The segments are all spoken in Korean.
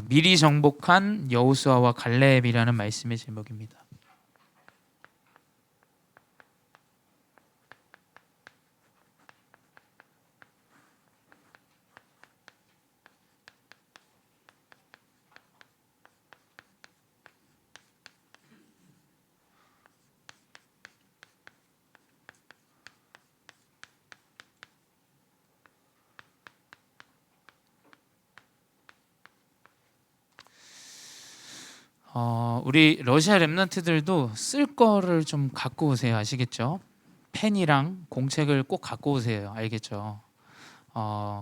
미리 정복한 여호수아와 갈렙이라는 말씀의 제목입니다. 우리 러시아 랩런트들도 쓸 거를 좀 갖고 오세요. 아시겠죠? 펜이랑 공책을 꼭 갖고 오세요. 알겠죠?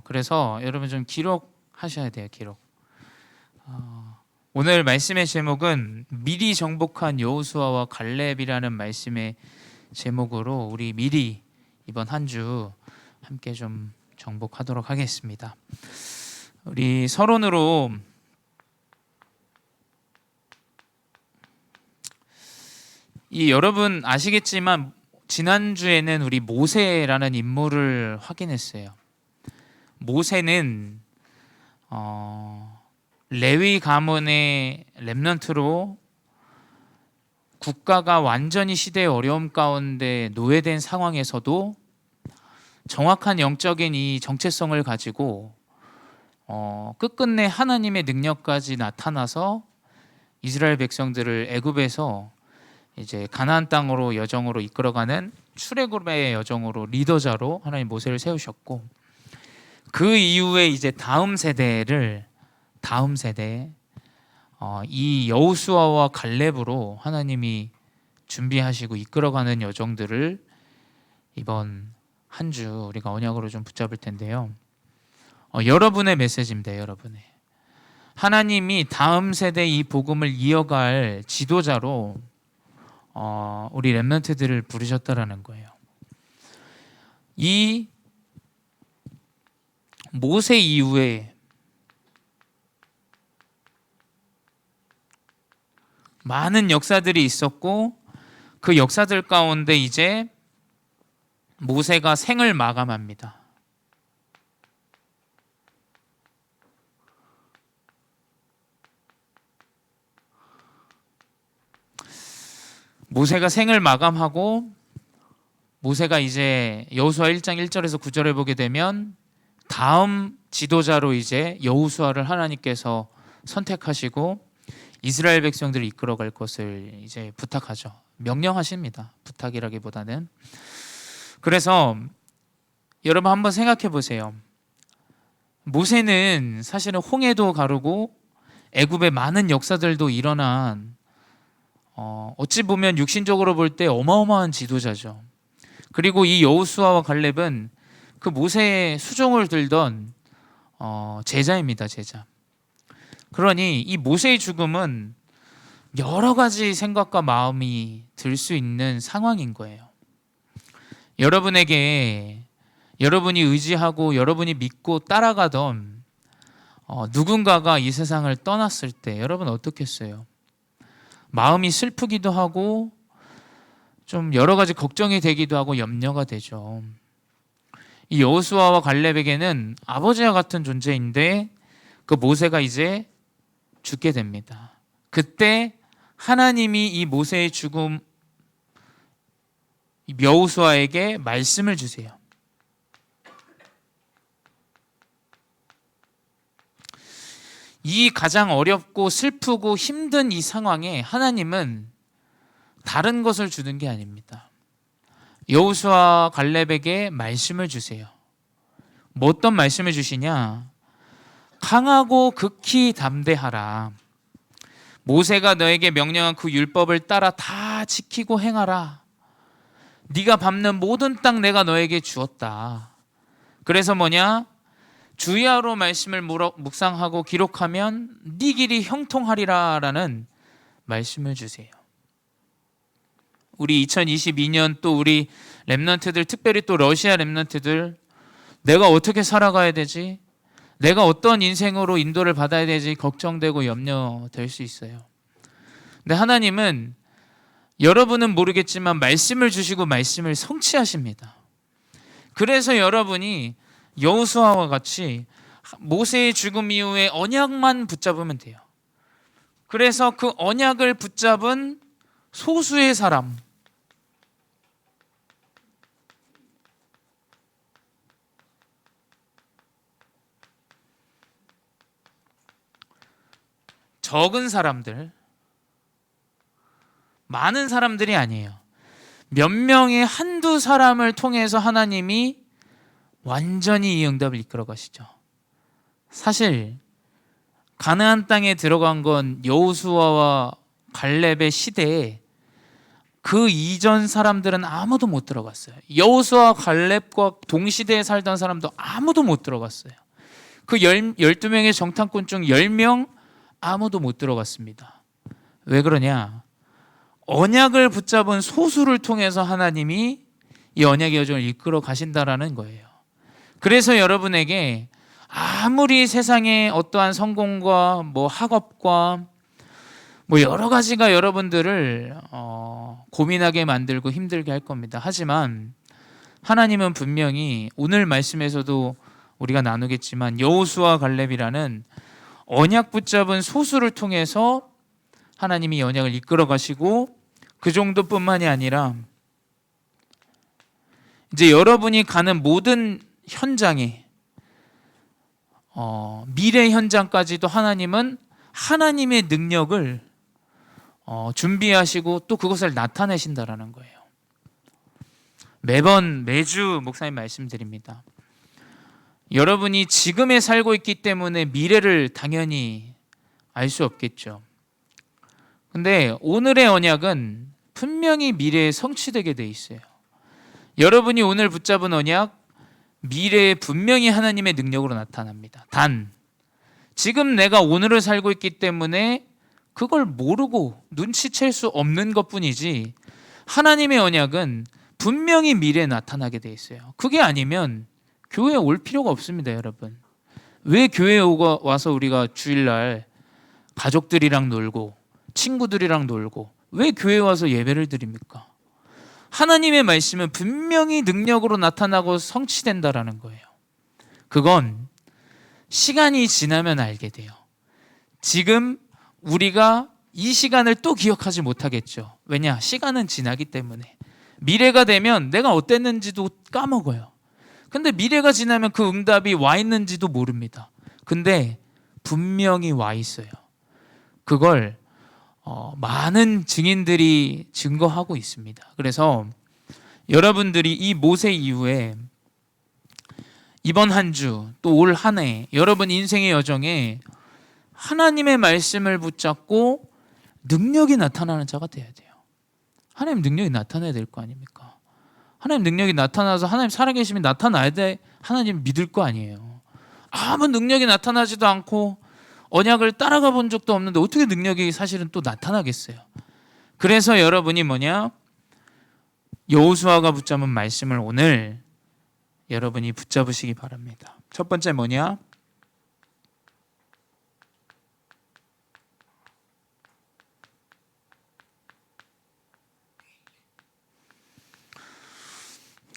그래서 여러분 좀 기록하셔야 돼요. 기록. 오늘 말씀의 제목은 미리 정복한 여호수아와 갈렙이라는 말씀의 제목으로 우리 미리 이번 한 주 함께 좀 정복하도록 하겠습니다. 우리 서론으로 여러분 아시겠지만 지난주에는 우리 모세라는 인물을 확인했어요. 모세는 레위 가문의 렘넌트로 국가가 완전히 시대의 어려움 가운데 노예된 상황에서도 정확한 영적인 이 정체성을 가지고 끝끝내 하나님의 능력까지 나타나서 이스라엘 백성들을 애굽에서 이제 가나안 땅으로 여정으로 이끌어가는 출애굽의 여정으로 리더자로 하나님 모세를 세우셨고, 그 이후에 이제 다음 세대 이 여호수아와 갈렙으로 하나님이 준비하시고 이끌어가는 여정들을 이번 한 주 우리가 언약으로 좀 붙잡을 텐데요. 여러분의 메시지입니다. 여러분의 하나님이 다음 세대 이 복음을 이어갈 지도자로 우리 렘넌트들을 부르셨다라는 거예요. 이 모세 이후에 많은 역사들이 있었고, 그 역사들 가운데 이제 모세가 생을 마감합니다. 모세가 생을 마감하고, 모세가 이제 여호수아 1장 1절에서 9절을 보게 되면 다음 지도자로 이제 여호수아를 하나님께서 선택하시고 이스라엘 백성들을 이끌어갈 것을 이제 부탁하죠. 명령하십니다. 부탁이라기보다는. 그래서 여러분 한번 생각해 보세요. 모세는 사실은 홍해도 가르고 애굽의 많은 역사들도 일어난 어찌 보면 육신적으로 볼 때 어마어마한 지도자죠. 그리고 이 여호수아와 갈렙은 그 모세의 수종을 들던 제자입니다. 제자. 그러니 이 모세의 죽음은 여러 가지 생각과 마음이 들 수 있는 상황인 거예요. 여러분에게 여러분이 의지하고 여러분이 믿고 따라가던 누군가가 이 세상을 떠났을 때 여러분 어떻겠어요? 마음이 슬프기도 하고 좀 여러 가지 걱정이 되기도 하고 염려가 되죠. 이 여호수아와 갈렙에게는 아버지와 같은 존재인데 그 모세가 이제 죽게 됩니다. 그때 하나님이 이 모세의 죽음 여호수아에게 말씀을 주세요. 이 가장 어렵고 슬프고 힘든 이 상황에 하나님은 다른 것을 주는 게 아닙니다. 여호수아 갈렙에게 말씀을 주세요. 뭐 어떤 말씀을 주시냐? 강하고 극히 담대하라. 모세가 너에게 명령한 그 율법을 따라 다 지키고 행하라. 네가 밟는 모든 땅 내가 너에게 주었다. 그래서 뭐냐? 주야로 말씀을 묵상하고 기록하면 네 길이 형통하리라 라는 말씀을 주세요. 우리 2022년 또 우리 렘넌트들, 특별히 또 러시아 렘넌트들, 내가 어떻게 살아가야 되지? 내가 어떤 인생으로 인도를 받아야 되지? 걱정되고 염려될 수 있어요. 근데 하나님은 여러분은 모르겠지만 말씀을 주시고 말씀을 성취하십니다. 그래서 여러분이 여호수아와 같이 모세의 죽음 이후에 언약만 붙잡으면 돼요. 그래서 그 언약을 붙잡은 소수의 사람, 적은 사람들, 많은 사람들이 아니에요. 몇 명의 한두 사람을 통해서 하나님이 완전히 이 응답을 이끌어 가시죠. 사실 가나안 땅에 들어간 건 여호수아와 갈렙의 시대에 그 이전 사람들은 아무도 못 들어갔어요. 여호수아 갈렙과 동시대에 살던 사람도 아무도 못 들어갔어요. 그 12명의 정탐꾼 중 10명 아무도 못 들어갔습니다. 왜 그러냐? 언약을 붙잡은 소수를 통해서 하나님이 이 언약의 여정을 이끌어 가신다라는 거예요. 그래서 여러분에게 아무리 세상에 어떠한 성공과 학업과 여러 가지가 여러분들을 고민하게 만들고 힘들게 할 겁니다. 하지만 하나님은 분명히 오늘 말씀에서도 우리가 나누겠지만 여호수아 갈렙이라는 언약 붙잡은 소수를 통해서 하나님이 언약을 이끌어 가시고, 그 정도뿐만이 아니라 이제 여러분이 가는 모든 현장에 미래 현장까지도 하나님은 하나님의 능력을 준비하시고 또 그것을 나타내신다라는 거예요. 매주 목사님 말씀드립니다. 여러분이 지금에 살고 있기 때문에 미래를 당연히 알 수 없겠죠. 근데 오늘의 언약은 분명히 미래에 성취되게 돼 있어요. 여러분이 오늘 붙잡은 언약, 미래에 분명히 하나님의 능력으로 나타납니다. 단, 지금 내가 오늘을 살고 있기 때문에 그걸 모르고 눈치챌 수 없는 것뿐이지, 하나님의 언약은 분명히 미래에 나타나게 돼 있어요. 그게 아니면 교회에 올 필요가 없습니다, 여러분. 왜 교회에 와서 우리가 주일날 가족들이랑 놀고 친구들이랑 놀고 왜 교회에 와서 예배를 드립니까? 하나님의 말씀은 분명히 능력으로 나타나고 성취된다라는 거예요. 그건 시간이 지나면 알게 돼요. 지금 우리가 이 시간을 또 기억하지 못하겠죠. 왜냐? 시간은 지나기 때문에. 미래가 되면 내가 어땠는지도 까먹어요. 근데 미래가 지나면 그 응답이 와 있는지도 모릅니다. 근데 분명히 와 있어요. 그걸 많은 증인들이 증거하고 있습니다. 그래서 여러분들이 이 모세 이후에 이번 한 주 또 올 한 해 여러분 인생의 여정에 하나님의 말씀을 붙잡고 능력이 나타나는 자가 돼야 돼요. 하나님 능력이 나타나야 될 거 아닙니까? 하나님 능력이 나타나서 하나님 살아계심이 나타나야 돼. 하나님 믿을 거 아니에요. 아무 능력이 나타나지도 않고 언약을 따라가 본 적도 없는데 어떻게 능력이 사실은 또 나타나겠어요? 그래서 여러분이 여호수아가 붙잡은 말씀을 오늘 여러분이 붙잡으시기 바랍니다. 첫 번째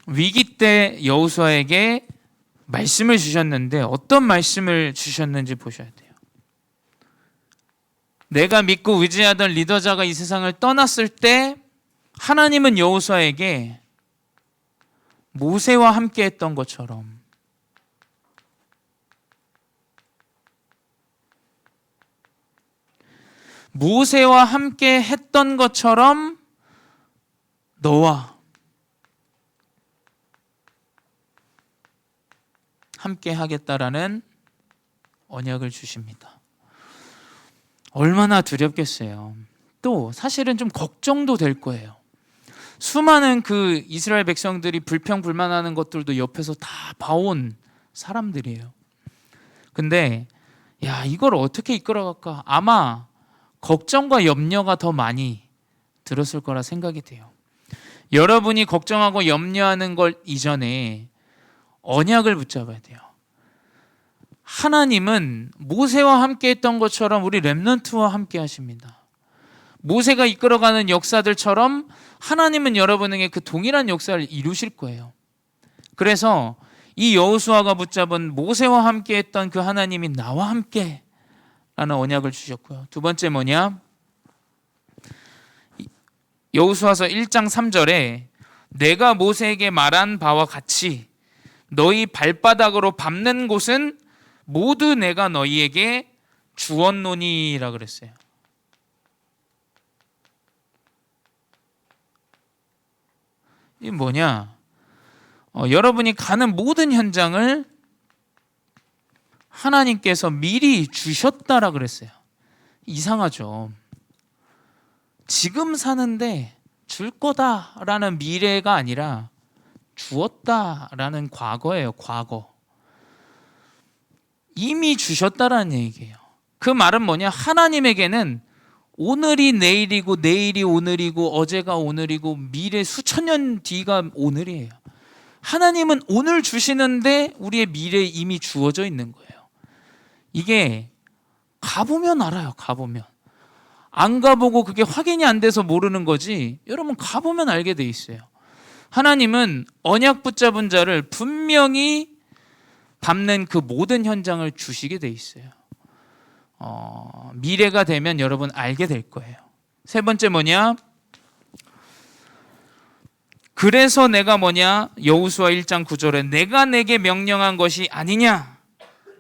위기 때 여호수아에게 말씀을 주셨는데 어떤 말씀을 주셨는지 보셔야 돼요. 내가 믿고 의지하던 리더자가 이 세상을 떠났을 때 하나님은 여호수아에게 모세와 함께 했던 것처럼 모세와 함께 했던 것처럼 너와 함께 하겠다라는 언약을 주십니다. 얼마나 두렵겠어요. 또 사실은 좀 걱정도 될 거예요. 수많은 그 이스라엘 백성들이 불평불만하는 것들도 옆에서 다 봐온 사람들이에요. 근데 이걸 어떻게 이끌어갈까? 아마 걱정과 염려가 더 많이 들었을 거라 생각이 돼요. 여러분이 걱정하고 염려하는 걸 이전에 언약을 붙잡아야 돼요. 하나님은 모세와 함께 했던 것처럼 우리 렘넌트와 함께 하십니다. 모세가 이끌어가는 역사들처럼 하나님은 여러분에게 그 동일한 역사를 이루실 거예요. 그래서 이 여호수아가 붙잡은 모세와 함께 했던 그 하나님이 나와 함께 라는 언약을 주셨고요. 두 번째 뭐냐? 여호수아서 1장 3절에 내가 모세에게 말한 바와 같이 너희 발바닥으로 밟는 곳은 모두 내가 너희에게 주었노니라 그랬어요. 이게 뭐냐? 여러분이 가는 모든 현장을 하나님께서 미리 주셨다라 그랬어요. 이상하죠. 지금 사는데 줄 거다라는 미래가 아니라 주었다라는 과거예요. 과거. 이미 주셨다라는 얘기예요. 그 말은 뭐냐? 하나님에게는 오늘이 내일이고 내일이 오늘이고 어제가 오늘이고 미래 수천 년 뒤가 오늘이에요. 하나님은 오늘 주시는데 우리의 미래에 이미 주어져 있는 거예요. 이게 가보면 알아요. 가보면. 안 가보고 그게 확인이 안 돼서 모르는 거지, 여러분 가보면 알게 돼 있어요. 하나님은 언약 붙잡은 자를 분명히 밟는 그 모든 현장을 주시게 돼 있어요. 미래가 되면 여러분 알게 될 거예요. 세 번째 뭐냐? 그래서 내가 뭐냐? 여호수아 1장 9절에 내가 내게 명령한 것이 아니냐?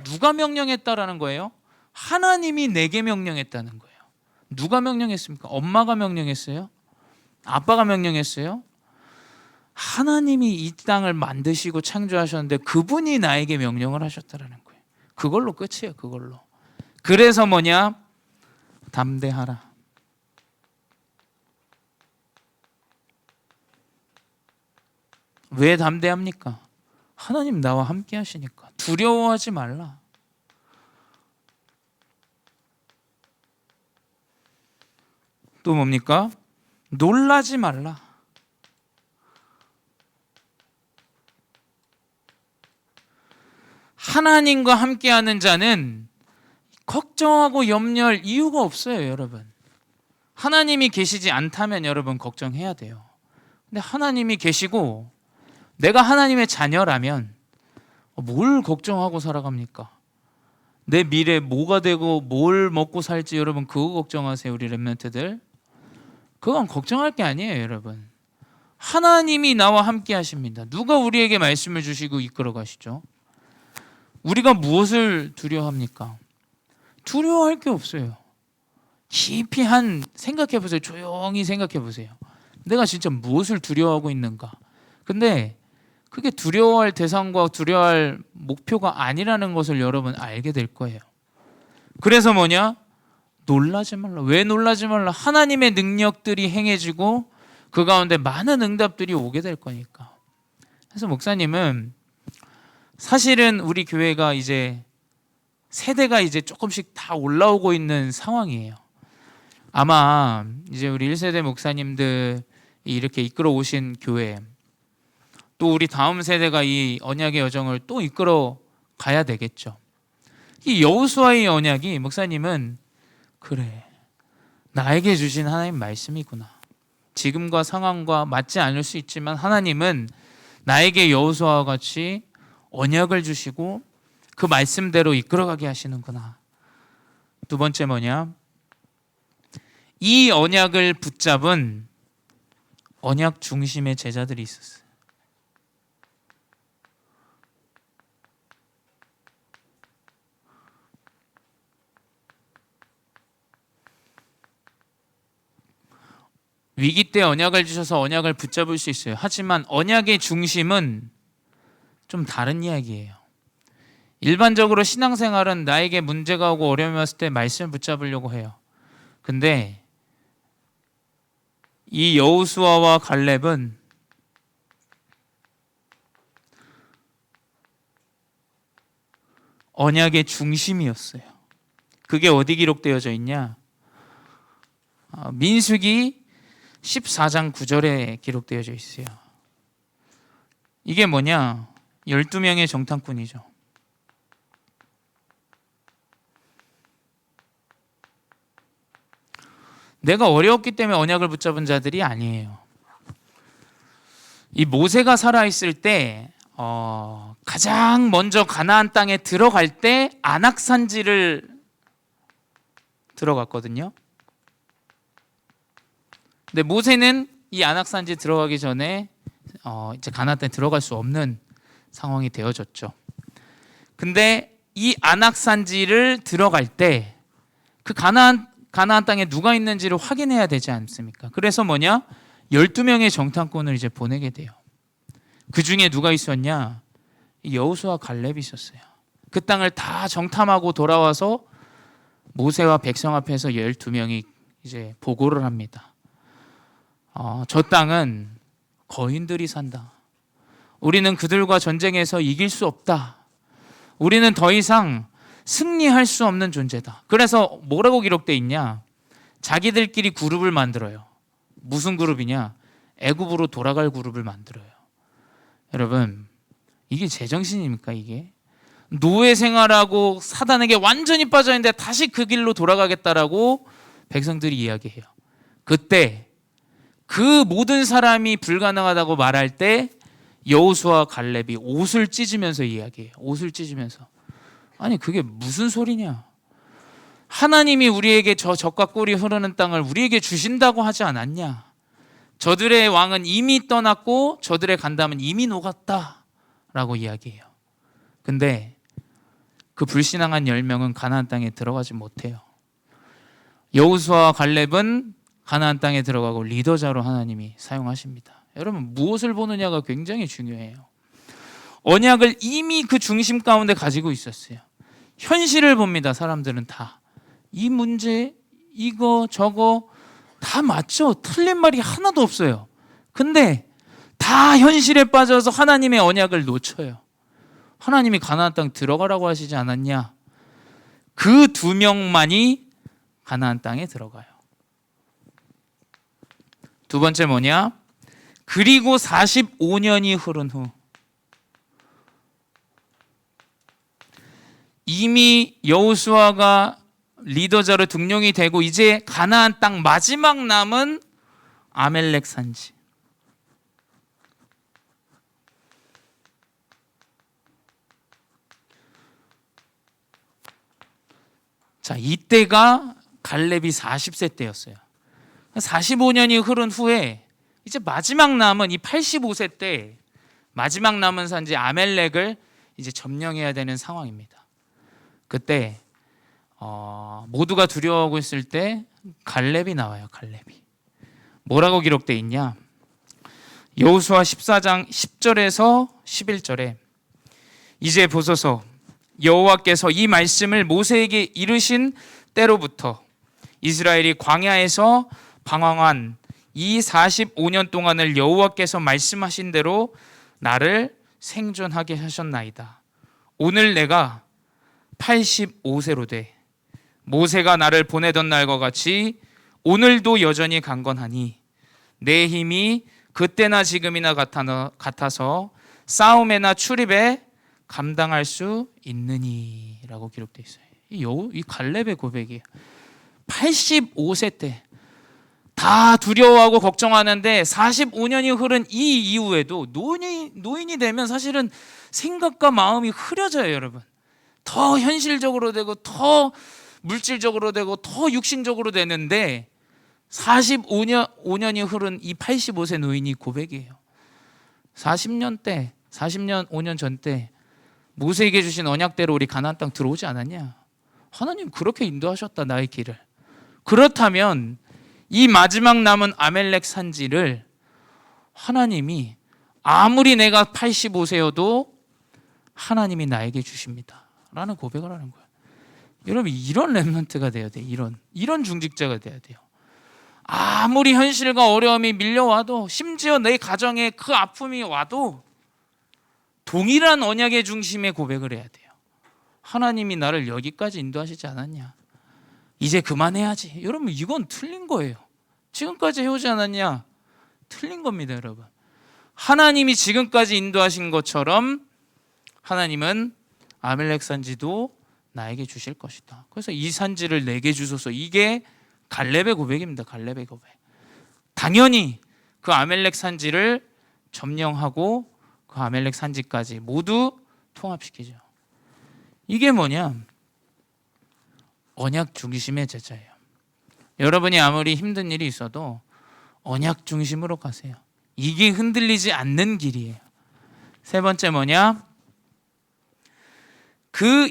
누가 명령했다라는 거예요? 하나님이 내게 명령했다는 거예요. 누가 명령했습니까? 엄마가 명령했어요? 아빠가 명령했어요? 하나님이 이 땅을 만드시고 창조하셨는데 그분이 나에게 명령을 하셨다라는 거예요. 그걸로 끝이에요. 그걸로. 그래서 뭐냐? 담대하라. 왜 담대합니까? 하나님 나와 함께 하시니까. 두려워하지 말라. 또 뭡니까? 놀라지 말라. 하나님과 함께하는 자는 걱정하고 염려할 이유가 없어요, 여러분. 하나님이 계시지 않다면 여러분 걱정해야 돼요. 근데 하나님이 계시고 내가 하나님의 자녀라면 뭘 걱정하고 살아갑니까? 내 미래 뭐가 되고 뭘 먹고 살지 여러분 그거 걱정하세요, 우리 렘넌트들. 그건 걱정할 게 아니에요, 여러분. 하나님이 나와 함께 하십니다. 누가 우리에게 말씀을 주시고 이끌어 가시죠? 우리가 무엇을 두려워합니까? 두려워할 게 없어요. 깊이 생각해 보세요. 조용히 생각해 보세요. 내가 진짜 무엇을 두려워하고 있는가? 근데 그게 두려워할 대상과 두려워할 목표가 아니라는 것을 여러분 알게 될 거예요. 그래서 뭐냐? 놀라지 말라. 왜 놀라지 말라? 하나님의 능력들이 행해지고 그 가운데 많은 응답들이 오게 될 거니까. 그래서 목사님은 사실은 우리 교회가 이제 세대가 이제 조금씩 다 올라오고 있는 상황이에요. 아마 이제 우리 1세대 목사님들이 이렇게 이끌어 오신 교회, 또 우리 다음 세대가 이 언약의 여정을 또 이끌어 가야 되겠죠. 이 여호수아의 언약이 목사님은 그래, 나에게 주신 하나님 말씀이구나. 지금과 상황과 맞지 않을 수 있지만 하나님은 나에게 여호수아와 같이 언약을 주시고 그 말씀대로 이끌어가게 하시는구나. 두 번째 뭐냐? 이 언약을 붙잡은 언약 중심의 제자들이 있었어요. 위기 때 언약을 주셔서 언약을 붙잡을 수 있어요. 하지만 언약의 중심은 좀 다른 이야기예요. 일반적으로 신앙생활은 나에게 문제가 오고 어려움이 왔을 때 말씀을 붙잡으려고 해요. 근데 이 여호수아와 갈렙은 언약의 중심이었어요. 그게 어디 기록되어져 있냐? 민수기 14장 9절에 기록되어져 있어요. 이게 뭐냐? 12명의 정탐꾼이죠. 내가 어려웠기 때문에 언약을 붙잡은 자들이 아니에요. 이 모세가 살아있을 때 가장 먼저 가나안 땅에 들어갈 때 안악산지를 들어갔거든요. 근데 모세는 이 안악산지 들어가기 전에 이제 가나안 땅에 들어갈 수 없는 상황이 되어졌죠. 근데 이 안악산지를 들어갈 때 그 가나안 땅에 누가 있는지를 확인해야 되지 않습니까? 그래서 12명의 정탐꾼을 이제 보내게 돼요. 그 중에 누가 있었냐? 여호수아 갈렙이 있었어요. 그 땅을 다 정탐하고 돌아와서 모세와 백성 앞에서 12명이 이제 보고를 합니다. 저 땅은 거인들이 산다. 우리는 그들과 전쟁에서 이길 수 없다. 우리는 더 이상 승리할 수 없는 존재다. 그래서 뭐라고 기록되어 있냐? 자기들끼리 그룹을 만들어요. 무슨 그룹이냐? 애굽으로 돌아갈 그룹을 만들어요. 여러분, 이게 제정신입니까? 이게 노예 생활하고 사단에게 완전히 빠져있는데 다시 그 길로 돌아가겠다라고 백성들이 이야기해요. 그때 그 모든 사람이 불가능하다고 말할 때 여호수아 갈렙이 옷을 찢으면서 이야기해요. 옷을 찢으면서. 아니 그게 무슨 소리냐? 하나님이 우리에게 저 젖과 꿀이 흐르는 땅을 우리에게 주신다고 하지 않았냐? 저들의 왕은 이미 떠났고 저들의 간담은 이미 녹았다 라고 이야기해요. 근데 그 불신앙한 10명은 가나안 땅에 들어가지 못해요. 여호수아와 갈렙은 가나안 땅에 들어가고 리더자로 하나님이 사용하십니다. 여러분, 무엇을 보느냐가 굉장히 중요해요. 언약을 이미 그 중심 가운데 가지고 있었어요. 현실을 봅니다. 사람들은 다 이 문제, 이거 저거 다 맞죠? 틀린 말이 하나도 없어요. 근데 다 현실에 빠져서 하나님의 언약을 놓쳐요. 하나님이 가나안 땅 들어가라고 하시지 않았냐? 그 2명만이 가나안 땅에 들어가요. 두 번째 뭐냐? 그리고 45년이 흐른 후 이미 여호수아가 리더자로 등용이 되고 이제 가나안 땅 마지막 남은 아멜렉 산지. 자, 이때가 갈렙이 40세 때였어요. 45년이 흐른 후에 이제 마지막 남은 이 85세 때 마지막 남은 산지 아멜렉을 이제 점령해야 되는 상황입니다. 그때 모두가 두려워하고 있을 때 갈렙이 나와요. 갈렙이 뭐라고 기록되어 있냐? 여호수아 14장 10절에서 11절에 이제 보소서 여호와께서 이 말씀을 모세에게 이르신 때로부터 이스라엘이 광야에서 방황한 이 45년 동안을 여호와께서 말씀하신 대로 나를 생존하게 하셨나이다. 오늘 내가 85세로 돼 모세가 나를 보내던 날과 같이 오늘도 여전히 강건하니 내 힘이 그때나 지금이나 같아서 싸움에나 출입에 감당할 수 있느니 라고 기록되어 있어요. 이 갈렙의 고백이에요. 85세 때 다 두려워하고 걱정하는데 45년이 흐른 이 이후에도 노인이 되면 사실은 생각과 마음이 흐려져요. 여러분, 더 현실적으로 되고 더 물질적으로 되고 더 육신적으로 되는데 45년이 흐른 이 85세 노인이 고백이에요. 40년 5년 전 때 모세에게 주신 언약대로 우리 가나안 땅 들어오지 않았냐? 하나님 그렇게 인도하셨다 나의 길을. 그렇다면 이 마지막 남은 아멜렉 산지를 하나님이 아무리 내가 85세여도 하나님이 나에게 주십니다 라는 고백을 하는 거예요. 여러분, 이런 렘넌트가 돼야 돼요. 이런 중직자가 돼야 돼요. 아무리 현실과 어려움이 밀려와도 심지어 내 가정에 그 아픔이 와도 동일한 언약의 중심에 고백을 해야 돼요. 하나님이 나를 여기까지 인도하시지 않았냐? 이제 그만해야지. 여러분, 이건 틀린 거예요. 지금까지 해오지 않았냐? 틀린 겁니다. 여러분, 하나님이 지금까지 인도하신 것처럼 하나님은 아멜렉 산지도 나에게 주실 것이다. 그래서 이 산지를 내게 주소서. 이게 갈렙의 고백입니다. 갈렙의 고백. 당연히 그 아멜렉 산지를 점령하고 그 아멜렉 산지까지 모두 통합시키죠. 이게 뭐냐? 언약 중심의 제자예요. 여러분이 아무리 힘든 일이 있어도 언약 중심으로 가세요. 이게 흔들리지 않는 길이에요. 세 번째 뭐냐?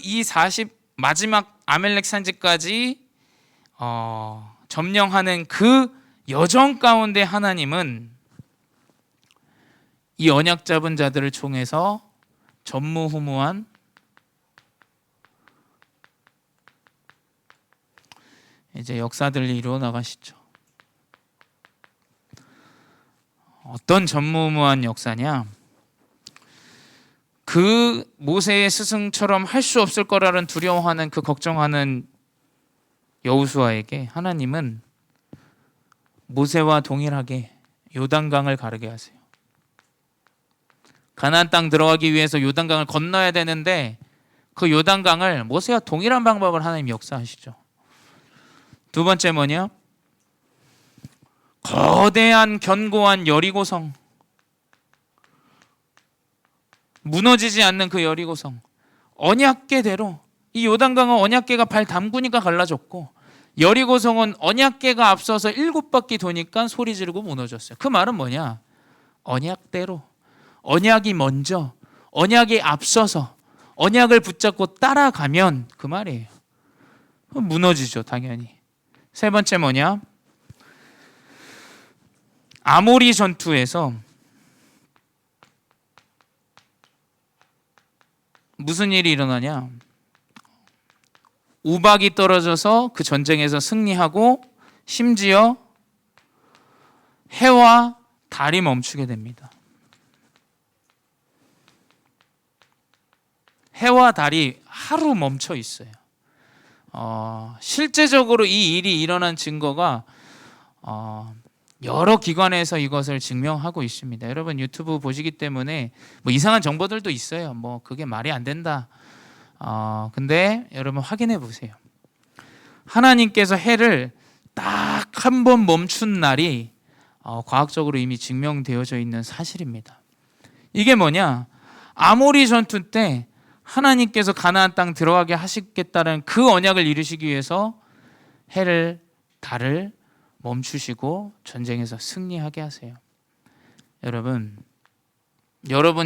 이 40 마지막 아멜렉 산지까지 점령하는 그 여정 가운데 하나님은 이 언약 잡은 자들을 총해서 전무후무한 이제 역사들을 이루어 나가시죠. 어떤 전무후무한 역사냐? 그 모세의 스승처럼 할 수 없을 거라는 두려워하는 그 걱정하는 여호수아에게 하나님은 모세와 동일하게 요단강을 가르게 하세요. 가나안 땅 들어가기 위해서 요단강을 건너야 되는데 그 요단강을 모세와 동일한 방법을 하나님 역사하시죠. 두 번째 뭐냐? 거대한 견고한 여리고성, 무너지지 않는 그 여리고성, 언약궤대로 이 요단강은 언약궤가 발 담그니까 갈라졌고 여리고성은 언약궤가 앞서서 7바퀴 도니까 소리 지르고 무너졌어요. 그 말은 뭐냐? 언약대로, 언약이 먼저, 언약이 앞서서 언약을 붙잡고 따라가면 그 말이에요. 무너지죠, 당연히. 세 번째 뭐냐? 아모리 전투에서 무슨 일이 일어나냐? 우박이 떨어져서 그 전쟁에서 승리하고 심지어 해와 달이 멈추게 됩니다. 해와 달이 하루 멈춰 있어요. 실제적으로 이 일이 일어난 증거가 여러 기관에서 이것을 증명하고 있습니다. 여러분 유튜브 보시기 때문에 뭐 이상한 정보들도 있어요. 뭐 그게 말이 안 된다. 근데 여러분 확인해 보세요. 하나님께서 해를 딱 한 번 멈춘 날이 과학적으로 이미 증명되어져 있는 사실입니다. 이게 뭐냐? 아모리 전투 때 하나님께서 가나안 땅 들어가게 하시겠다는 그 언약을 이루시기 위해서 해를 달을 멈추시고 전쟁에서 승리하게 하세요. 여러분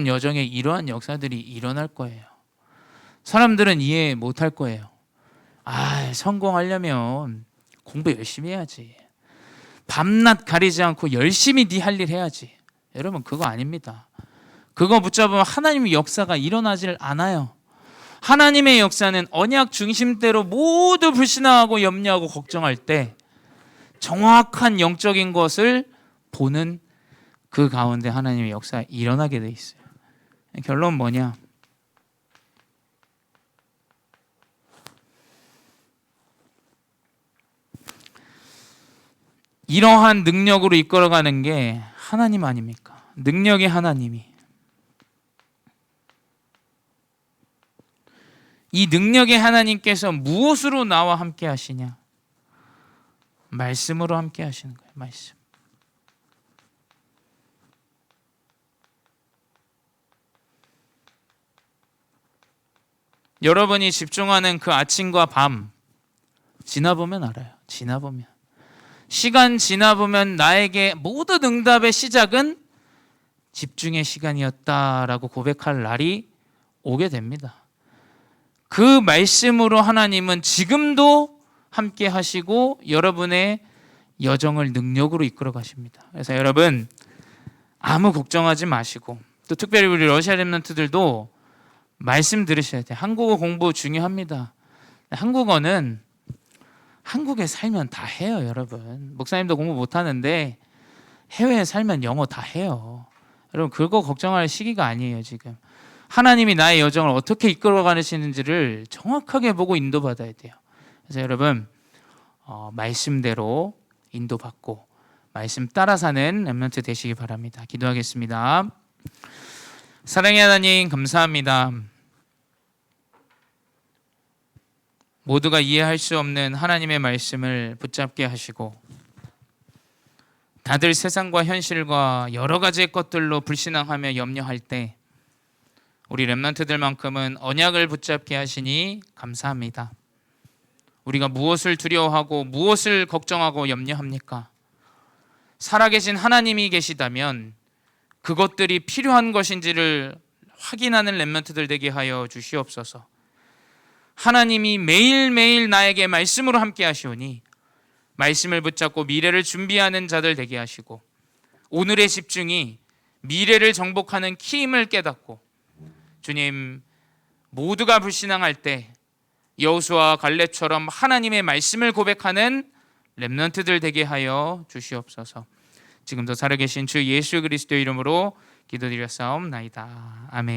여정에 이러한 역사들이 일어날 거예요. 사람들은 이해 못할 거예요. 성공하려면 공부 열심히 해야지. 밤낮 가리지 않고 열심히 네 할 일 해야지. 여러분 그거 아닙니다. 그거 붙잡으면 하나님의 역사가 일어나질 않아요. 하나님의 역사는 언약 중심대로 모두 불신앙하고 염려하고 걱정할 때 정확한 영적인 것을 보는 그 가운데 하나님의 역사가 일어나게 돼 있어요. 결론은 뭐냐? 이러한 능력으로 이끌어가는 게 하나님 아닙니까? 능력이 하나님이. 이 능력의 하나님께서 무엇으로 나와 함께 하시냐? 말씀으로 함께 하시는 거예요. 말씀. 여러분이 집중하는 그 아침과 밤 지나보면 알아요. 지나보면. 시간 지나보면 나에게 모든 응답의 시작은 집중의 시간이었다라고 고백할 날이 오게 됩니다. 그 말씀으로 하나님은 지금도 함께 하시고 여러분의 여정을 능력으로 이끌어 가십니다. 그래서 여러분 아무 걱정하지 마시고 또 특별히 우리 러시아 렘넌트들도 말씀 들으셔야 돼요. 한국어 공부 중요합니다. 한국어는 한국에 살면 다 해요, 여러분. 목사님도 공부 못하는데 해외에 살면 영어 다 해요. 여러분 그거 걱정할 시기가 아니에요, 지금. 하나님이 나의 여정을 어떻게 이끌어 가시는지를 정확하게 보고 인도받아야 돼요. 그래서 여러분 말씀대로 인도받고 말씀 따라 사는 렘넌트 되시기 바랍니다. 기도하겠습니다. 사랑의 하나님 감사합니다. 모두가 이해할 수 없는 하나님의 말씀을 붙잡게 하시고 다들 세상과 현실과 여러 가지의 것들로 불신앙하며 염려할 때 우리 렘넌트들만큼은 언약을 붙잡게 하시니 감사합니다. 우리가 무엇을 두려워하고 무엇을 걱정하고 염려합니까? 살아계신 하나님이 계시다면 그것들이 필요한 것인지를 확인하는 렘넌트들 되게 하여 주시옵소서. 하나님이 매일매일 나에게 말씀으로 함께 하시오니 말씀을 붙잡고 미래를 준비하는 자들 되게 하시고, 오늘의 집중이 미래를 정복하는 키임을 깨닫고, 주님, 모두가 불신앙할 때 여호수아와 갈렙처럼 하나님의 말씀을 고백하는 렘넌트들 되게 하여 주시옵소서. 지금도 살아계신 주 예수 그리스도의 이름으로 기도드렸사옵나이다. 아멘.